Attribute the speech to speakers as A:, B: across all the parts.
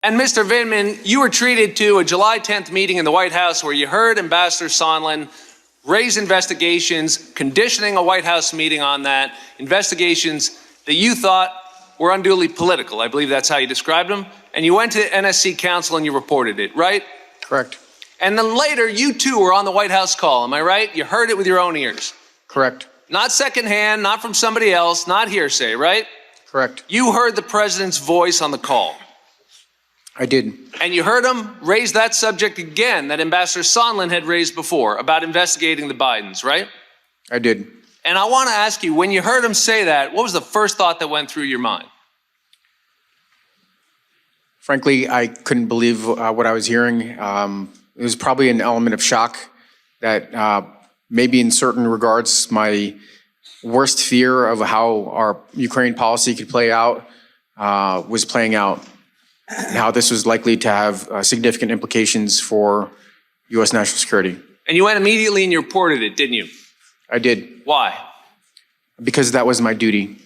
A: And Mr. Vindman, you were treated to a July 10th meeting in the White House where you heard Ambassador Sondland raise investigations, conditioning a White House meeting on that, investigations that you thought were unduly political. I believe that's how you described them. And you went to NSC Council and you reported it, right?
B: Correct.
A: And then later, you too were on the White House call, am I right? You heard it with your own ears.
B: Correct.
A: Not secondhand, not from somebody else, not hearsay, right?
B: Correct.
A: You heard the president's voice on the call.
B: I did.
A: And you heard him raise that subject again that Ambassador Sondland had raised before about investigating the Bidens, right?
B: I did.
A: And I want to ask you, when you heard him say that, what was the first thought that went through your mind?
B: Frankly, I couldn't believe what I was hearing. It was probably an element of shock that maybe in certain regards, my worst fear of how our Ukraine policy could play out was playing out, and how this was likely to have significant implications for U.S. national security.
A: And you went immediately and you reported it, didn't you?
B: I did.
A: Why?
B: Because that was my duty.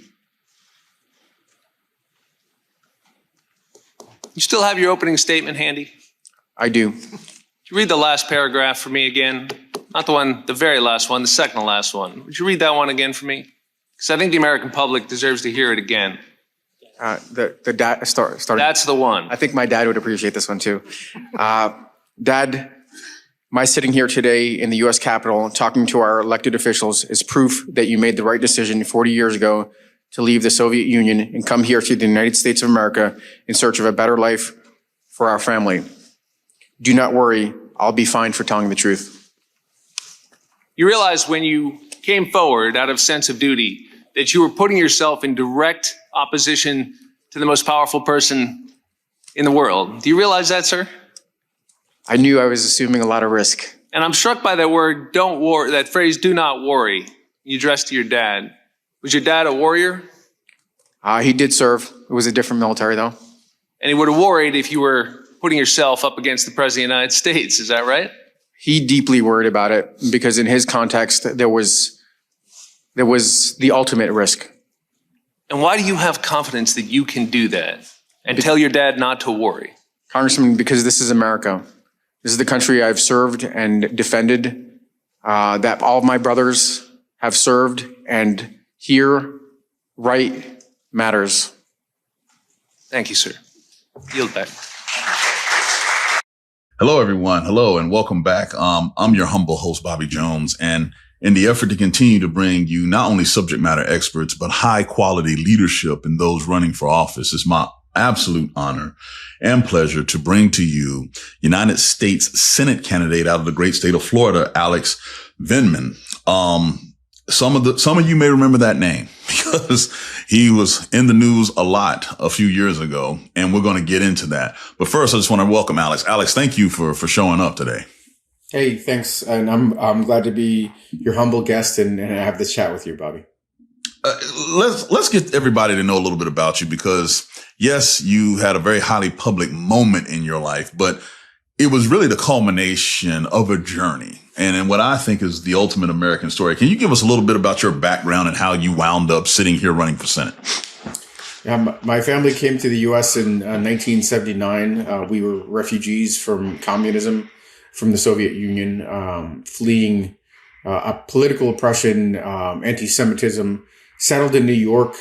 A: You still have your opening statement handy?
B: I do.
A: Could you read the last paragraph for me again? Not the one, the very last one, the second to last one. Would you read that one again for me? Because I think the American public deserves to hear it again.
B: Start.
A: That's the one.
B: I think my dad would appreciate this one too. Dad, my sitting here today in the U.S. Capitol talking to our elected officials is proof that you made the right decision 40 years ago to leave the Soviet Union and come here to the United States of America in search of a better life for our family. Do not worry, I'll be fine for telling the truth.
A: You realize when you came forward out of sense of duty that you were putting yourself in direct opposition to the most powerful person in the world. Do you realize that, sir?
B: I knew I was assuming a lot of risk.
A: And I'm struck by that word, don't worry, that phrase, do not worry, you addressed to your dad. Was your dad a warrior?
B: He did serve. It was a different military, though.
A: And he would have worried if you were putting yourself up against the President of the United States. Is that right?
B: He deeply worried about it because in his context, there was the ultimate risk.
A: And why do you have confidence that you can do that and tell your dad not to worry?
B: Congressman, because this is America. This is the country I've served and defended, that all of my brothers have served, and here, right matters.
A: Thank you, sir. Yield back.
C: Hello, everyone. Hello, and welcome back. I'm your humble host, Bobby Jones, and in the effort to continue to bring you not only subject matter experts, but high quality leadership in those running for office, it's my absolute honor and pleasure to bring to you United States Senate candidate out of the great state of Florida, Alex Vindman. Some of you may remember that name because he was in the news a lot a few years ago, and we're going to get into that. But first, I just want to welcome Alex. Alex, thank you for showing up today.
D: Hey, thanks. And I'm glad to be your humble guest and have this chat with you, Bobby.
C: Let's get everybody to know a little bit about you because, yes, you had a very highly public moment in your life, but it was really the culmination of a journey and what I think is the ultimate American story. Can you give us a little bit about your background and how you wound up sitting here running for Senate?
D: My family came to the U.S. in 1979. We were refugees from communism, from the Soviet Union, fleeing a political oppression, anti-Semitism, settled in New York.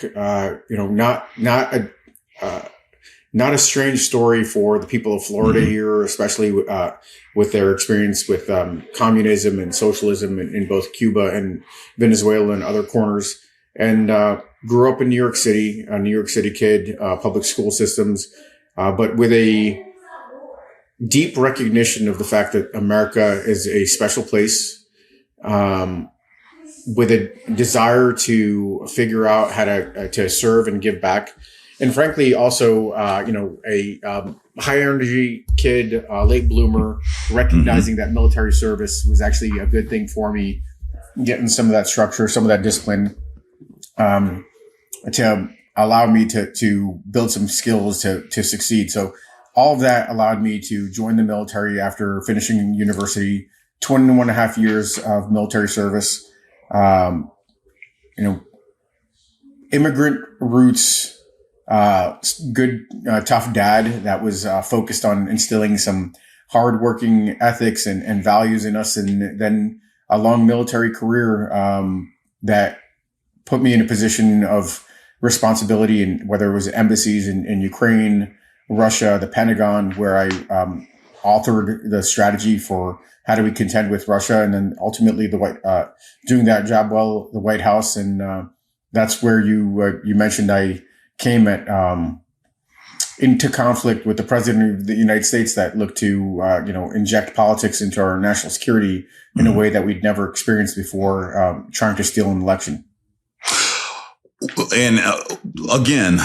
D: Not a strange story for the people of Florida here, especially with their experience with communism and socialism in both Cuba and Venezuela and other corners. And grew up in New York City, a New York City kid, public school systems, but with a deep recognition of the fact that America is a special place, with a desire to figure out how to serve and give back. And frankly, also, a high energy kid, late bloomer, recognizing that military service was actually a good thing for me, getting some of that structure, some of that discipline, to allow me to build some skills to succeed. So all of that allowed me to join the military after finishing university, 21 and a half years of military service. Immigrant roots, good, tough dad that was focused on instilling some hardworking ethics and values in us, and then a long military career that put me in a position of responsibility, and whether it was embassies in Ukraine, Russia, the Pentagon, where I authored the strategy for how do we contend with Russia, and then ultimately doing that job well, the White House, and that's where you mentioned I came into conflict with the president of the United States that looked to inject politics into our national security in a way that we'd never experienced before, trying to steal an election.
C: And again,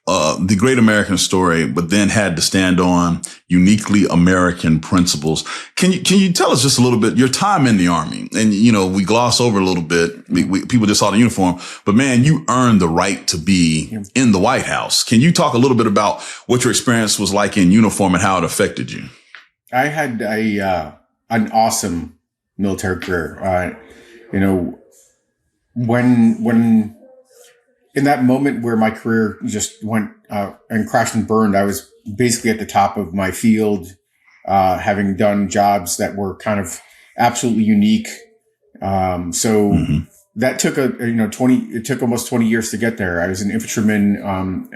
C: the great American story, but then had to stand on uniquely American principles. Can you tell us just a little bit your time in the Army? And, we gloss over a little bit. People just saw the uniform, but man, you earned the right to be in the White House. Can you talk a little bit about what your experience was like in uniform and how it affected you?
D: I had an awesome military career. When in that moment where my career just went and crashed and burned, I was basically at the top of my field, having done jobs that were kind of absolutely unique. That took it took almost 20 years to get there. I was an infantryman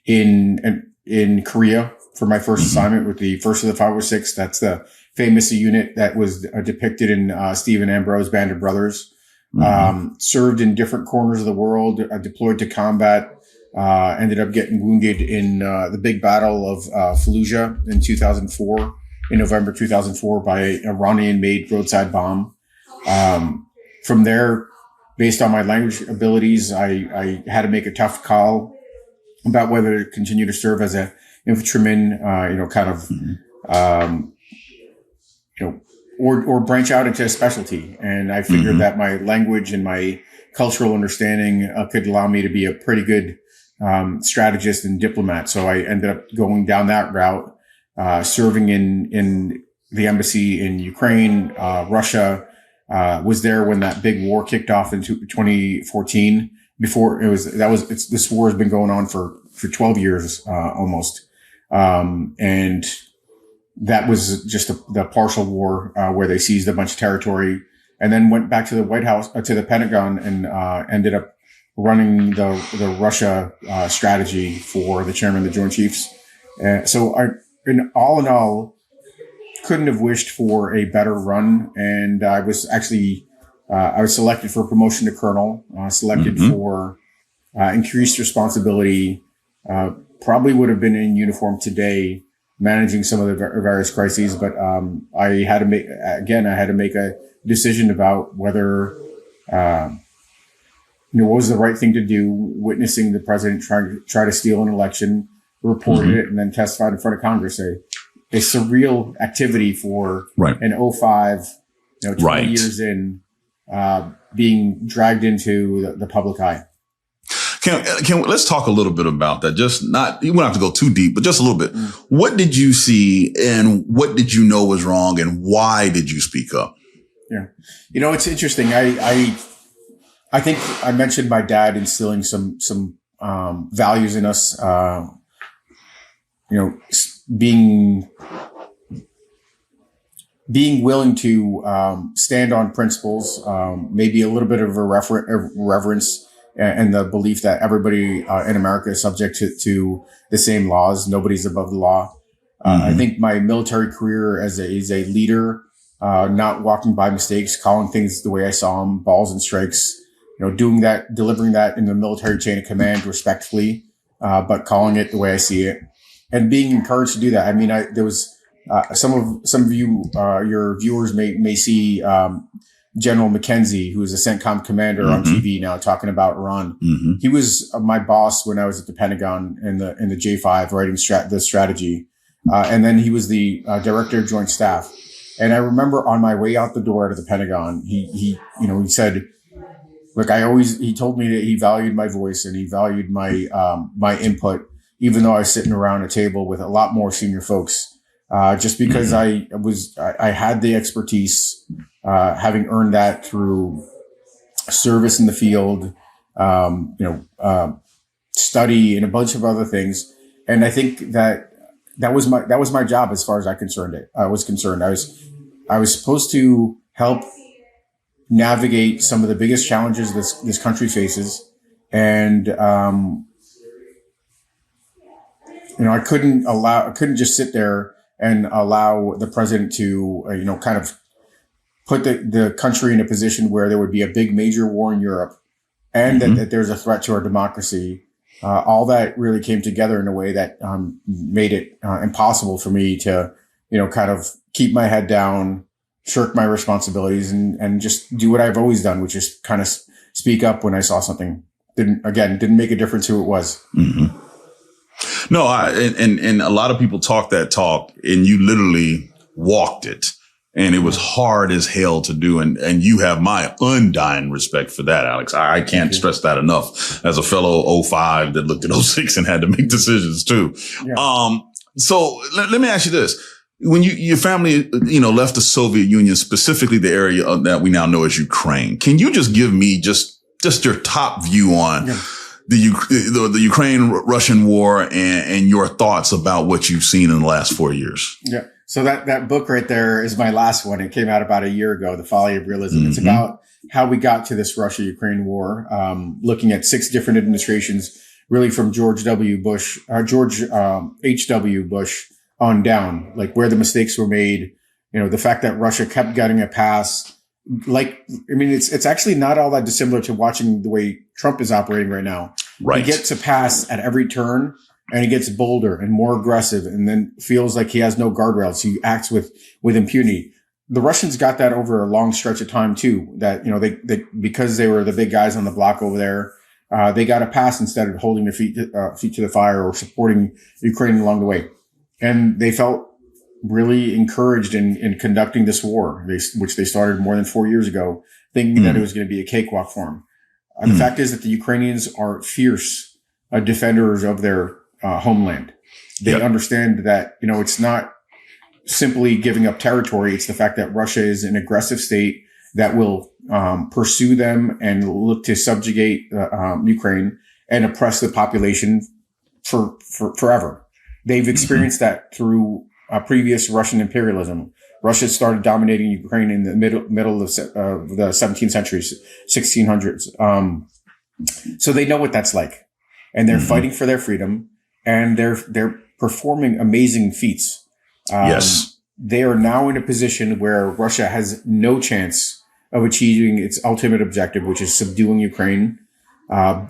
D: in Korea for my first assignment with the 1st of the 506. That's the famous unit that was depicted in Stephen Ambrose's Band of Brothers. Served in different corners of the world, deployed to combat, ended up getting wounded in the big battle of Fallujah in 2004, in November 2004, by an Iranian-made roadside bomb. From there, based on my language abilities, I had to make a tough call about whether to continue to serve as an infantryman, or branch out into a specialty. And I figured that my language and my cultural understanding could allow me to be a pretty good strategist and diplomat. So I ended up going down that route, serving in the embassy in Ukraine, Russia, was there when that big war kicked off in 2014. This war has been going on for 12 years, almost. And that was just the partial war, where they seized a bunch of territory, and then went back to the White House, to the Pentagon, and ended up running the Russia strategy for the chairman of the Joint Chiefs. So in all, couldn't have wished for a better run. And I was actually I was selected for promotion to colonel, selected for increased responsibility. Probably would have been in uniform today, managing some of the various crises, but I had to make a decision about whether what was the right thing to do. Witnessing the president try to steal an election, reported it, and then testified in front of Congress. A surreal activity for an 05, 20 years in, being dragged into the public eye.
C: Let's talk a little bit about that. You won't have to go too deep, but just a little bit. What did you see, and what did you know was wrong, and why did you speak up?
D: Yeah. It's interesting. I think I mentioned my dad instilling some values in us, being willing to stand on principles, maybe a little bit of a reverence, and the belief that everybody in America is subject to the same laws. Nobody's above the law. I think my military career as a leader, not walking by mistakes, calling things the way I saw them, balls and strikes, doing that, delivering that in the military chain of command respectfully, but calling it the way I see it, and being encouraged to do that. I mean, there was some of you, your viewers may see General McKenzie, who is a CENTCOM commander on TV now, talking about Iran. He was my boss when I was at the Pentagon in the J5 writing the strategy. And then he was the director of Joint Staff. And I remember on my way out the door to the Pentagon, he said, look, he told me that he valued my voice and he valued my input, even though I was sitting around a table with a lot more senior folks. Just because I had the expertise, having earned that through service in the field, study and a bunch of other things. And I think that was my job as far as I was concerned. I was supposed to help navigate some of the biggest challenges this country faces. And, I couldn't just sit there and allow the president to, kind of put the country in a position where there would be a big major war in Europe and that there's a threat to our democracy. All that really came together in a way that made it impossible for me to, kind of keep my head down, shirk my responsibilities, and just do what I've always done, which is kind of speak up when I saw something didn't make a difference who it was.
C: Mm-hmm. No, and a lot of people talk that talk, and you literally walked it. And it was hard as hell to do. And you have my undying respect for that, Alex. I can't stress that enough as a fellow 05 that looked at 06 and had to make decisions too. Yeah. So let me ask you this. When your family, left the Soviet Union, specifically the area that we now know as Ukraine, can you just give me just your top view on the Ukraine-Russian war and your thoughts about what you've seen in the last 4 years?
D: Yeah. So that book right there is my last one. It came out about a year ago, The Folly of Realism. Mm-hmm. It's about how we got to this Russia-Ukraine war, looking at 6 different administrations, really from George H.W. Bush on down, like where the mistakes were made, the fact that Russia kept getting a pass. It's actually not all that dissimilar to watching the way Trump is operating right now.
C: Right.
D: He gets a pass at every turn. And he gets bolder and more aggressive and then feels like he has no guardrails. He acts with impunity. The Russians got that over a long stretch of time too, that, they because they were the big guys on the block over there, they got a pass instead of holding their feet to the fire or supporting Ukraine along the way. And they felt really encouraged in conducting this war, which they started more than 4 years ago, thinking that it was going to be a cakewalk for them. The fact is that the Ukrainians are fierce defenders of their homeland. They understand that, it's not simply giving up territory. It's the fact that Russia is an aggressive state that will pursue them and look to subjugate Ukraine and oppress the population for forever. They've experienced that through previous Russian imperialism. Russia started dominating Ukraine in the middle of the 17th century, 1600s. So they know what that's like, and they're fighting for their freedom. And they're performing amazing feats.
C: Yes.
D: They are now in a position where Russia has no chance of achieving its ultimate objective, which is subduing Ukraine,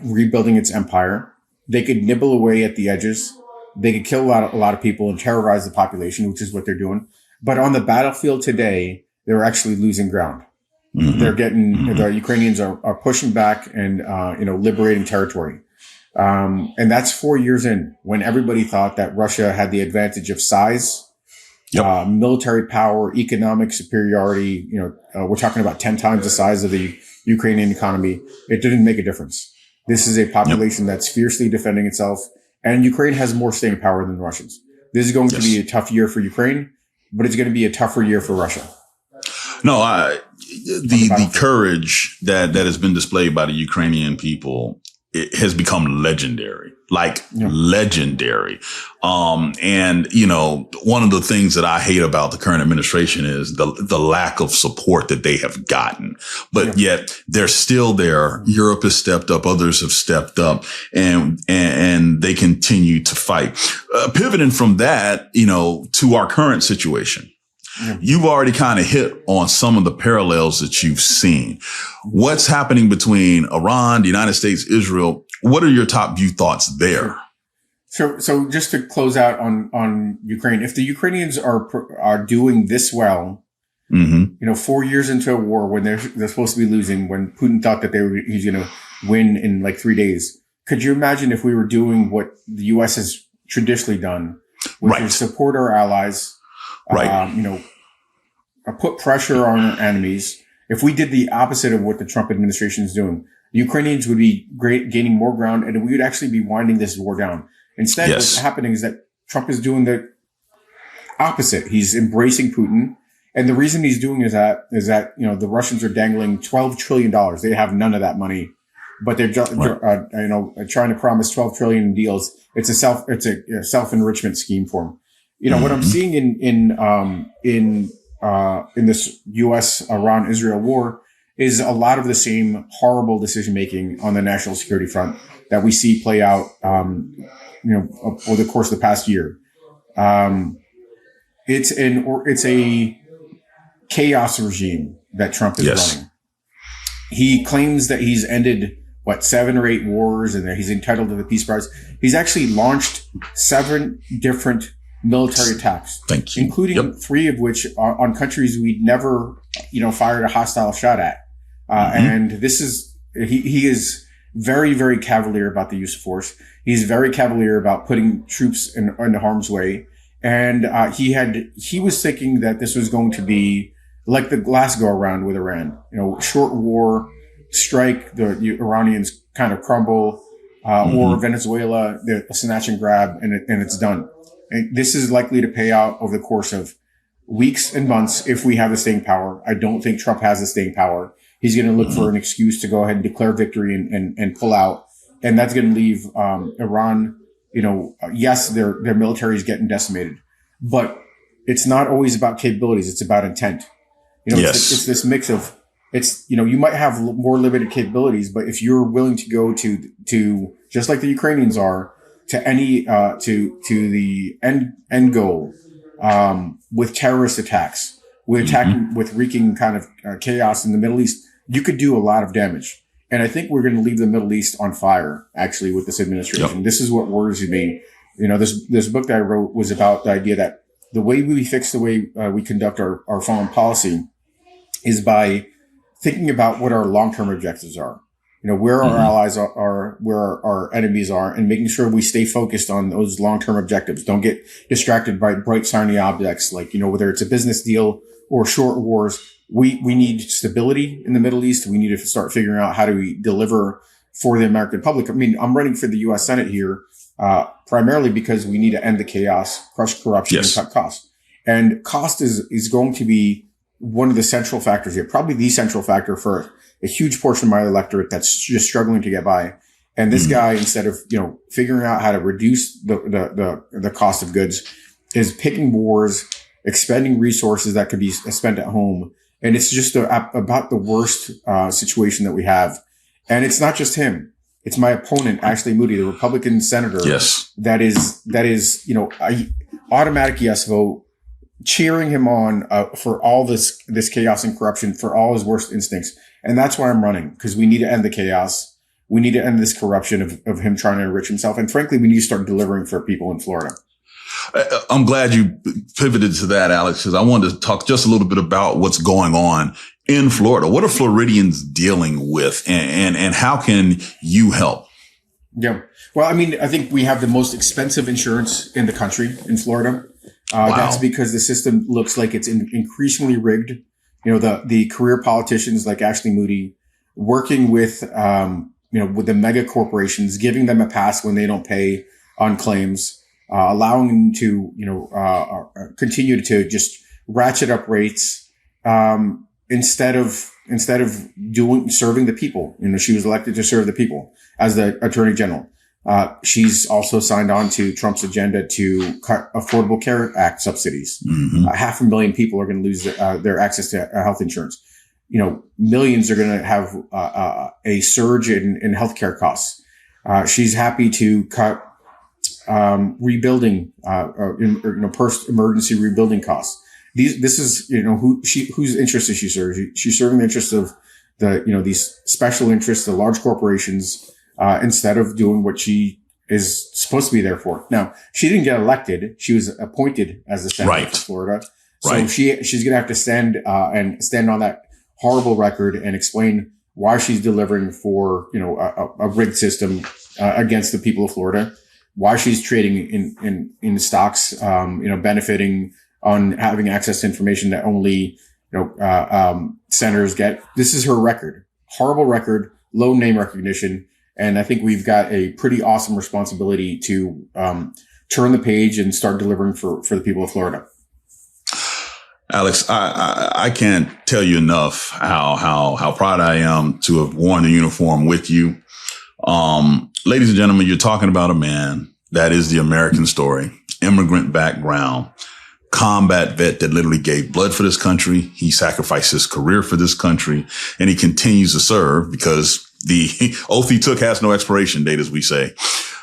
D: rebuilding its empire. They could nibble away at the edges. They could kill a lot of people and terrorize the population, which is what they're doing. But on the battlefield today, they're actually losing ground. Mm-hmm. They're the Ukrainians are pushing back and liberating territory. And that's 4 years in, when everybody thought that Russia had the advantage of size, military power, economic superiority. We're talking about 10 times the size of the Ukrainian economy. It didn't make a difference. This is a population that's fiercely defending itself, and Ukraine has more staying power than the Russians. This is going to be a tough year for Ukraine, but it's going to be a tougher year for Russia.
C: No, the courage that has been displayed by the Ukrainian people, it has become legendary, legendary. And, one of the things that I hate about the current administration is the lack of support that they have gotten, but yet they're still there. Europe has stepped up. Others have stepped up, and they continue to fight. Pivoting from that, to our current situation. You've already kind of hit on some of the parallels that you've seen. What's happening between Iran, the United States, Israel? What are your top view thoughts there?
D: So just to close out on Ukraine, if the Ukrainians are doing this well, 4 years into a war when they're supposed to be losing, when Putin thought that he's going to win in like 3 days, could you imagine if we were doing what the U.S. has traditionally done, which is support our allies? Put pressure on our enemies. If we did the opposite of what the Trump administration is doing, the Ukrainians would be gaining more ground, and we would actually be winding this war down. Instead, what's happening is that Trump is doing the opposite. He's embracing Putin. And the reason he's doing is that the Russians are dangling $12 trillion. They have none of that money but they're trying to promise 12 trillion in deals. It's a self-enrichment scheme for them. What I'm seeing in this U.S.-Iran-Israel war is a lot of the same horrible decision making on the national security front that we see play out, over the course of the past year. It's a chaos regime that Trump is running. He claims that he's ended 7 or 8 wars and that he's entitled to the Peace Prize. He's actually launched 7 different military attacks, including 3 of which are on countries we'd never, fired a hostile shot at. And this is, he is very, very cavalier about the use of force. He's very cavalier about putting troops into harm's way. And he was thinking that this was going to be like the last go around with Iran, short war, strike, the Iranians kind of crumble, or Venezuela, the snatch and grab, and it's done. And this is likely to pay out over the course of weeks and months if we have the staying power. I don't think Trump has the staying power. He's going to look for an excuse to go ahead and declare victory and pull out. And that's going to leave Iran, yes, their military is getting decimated, but it's not always about capabilities. It's about intent. It's this mix of, you might have more limited capabilities, but if you're willing to go to just like the Ukrainians are, to any, to the end goal, with terrorist attacks, with wreaking kind of chaos in the Middle East, you could do a lot of damage. And I think we're going to leave the Middle East on fire, actually, with this administration. This is what worries me. This book that I wrote was about the idea that the way we fix the way we conduct our foreign policy is by thinking about what our long-term objectives are. Where our allies are, where our enemies are, and making sure we stay focused on those long-term objectives. Don't get distracted by bright, shiny objects like, whether it's a business deal or short wars. We need stability in the Middle East. We need to start figuring out how do we deliver for the American public. I mean, I'm running for the U.S. Senate here, primarily because we need to end the chaos, crush corruption, and cut costs. And cost is going to be one of the central factors here, probably the central factor for a huge portion of my electorate that's just struggling to get by. And this guy, instead of, figuring out how to reduce the cost of goods, is picking wars, expending resources that could be spent at home. And it's just about the worst situation that we have. And it's not just him. It's my opponent, Ashley Moody, the Republican senator. That is, a automatic yes vote, cheering him on for all this chaos and corruption, for all his worst instincts. And that's why I'm running, because we need to end the chaos. We need to end this corruption of him trying to enrich himself. And frankly, we need to start delivering for people in Florida.
C: I'm glad you pivoted to that, Alex, because I wanted to talk just a little bit about what's going on in Florida. What are Floridians dealing with, and how can you help?
D: Yeah. Well, I mean, I think we have the most expensive insurance in the country in Florida. That's because the system looks like it's increasingly rigged. The career politicians like Ashley Moody working with the mega corporations, giving them a pass when they don't pay on claims, allowing them to, continue to just ratchet up rates, instead of serving the people. She was elected to serve the people as the Attorney General. She's also signed on to Trump's agenda to cut Affordable Care Act subsidies. 500,000 people are going to lose their access to health insurance. Millions are going to have a surge in healthcare costs. She's happy to cut rebuilding, emergency rebuilding costs. This is whose interest is she serving? She's serving the interests of these special interests, the large corporations. Instead of doing what she is supposed to be there for. Now, she didn't get elected. She was appointed as the senator for Florida. So she's going to have to stand on that horrible record and explain why she's delivering for, a rigged system, against the people of Florida, why she's trading in stocks, benefiting on having access to information that only, senators get. This is her record, horrible record, low name recognition. And I think we've got a pretty awesome responsibility to turn the page and start delivering for the people of Florida.
C: Alex, I can't tell you enough how proud I am to have worn the uniform with you. Ladies and gentlemen, you're talking about a man that is the American story, immigrant background, combat vet that literally gave blood for this country. He sacrificed his career for this country, and he continues to serve because the oath he took has no expiration date, as we say.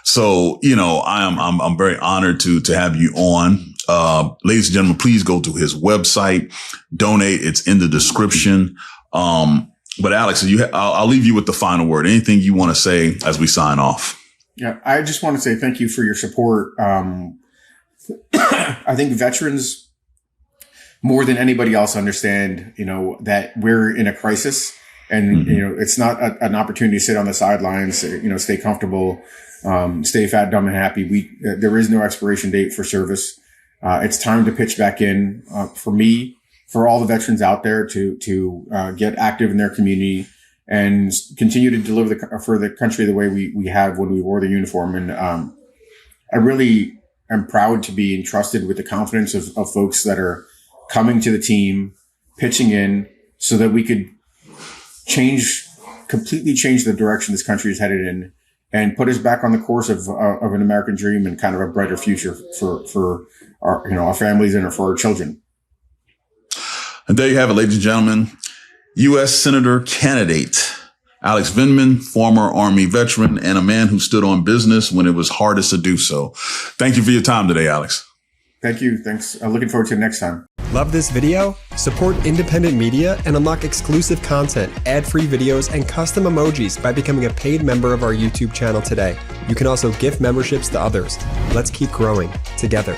C: So, I'm very honored to have you on. Ladies and gentlemen, please go to his website, donate. It's in the description. But Alex, I'll leave you with the final word. Anything you want to say as we sign off?
D: Yeah, I just want to say thank you for your support. I think veterans, more than anybody else, understand, that we're in a crisis, and it's not an opportunity to sit on the sidelines, stay comfortable, stay fat, dumb, and happy. There is no expiration date for service. It's time to pitch back in, for me, for all the veterans out there to get active in their community and continue to deliver for the country the way we have when we wore the uniform. And I really am proud to be entrusted with the confidence of folks that are coming to the team, pitching in, so that we could completely change the direction this country is headed in, and put us back on the course of an American dream and kind of a brighter future for our families and for our children.
C: And there you have it, ladies and gentlemen. U.S. Senator candidate Alex Vindman, former Army veteran and a man who stood on business when it was hardest to do so. Thank you for your time today, Alex.
D: Thank you. Thanks. I'm looking forward to the next time.
E: Love this video? Support independent media and unlock exclusive content, ad-free videos, and custom emojis by becoming a paid member of our YouTube channel today. You can also gift memberships to others. Let's keep growing together.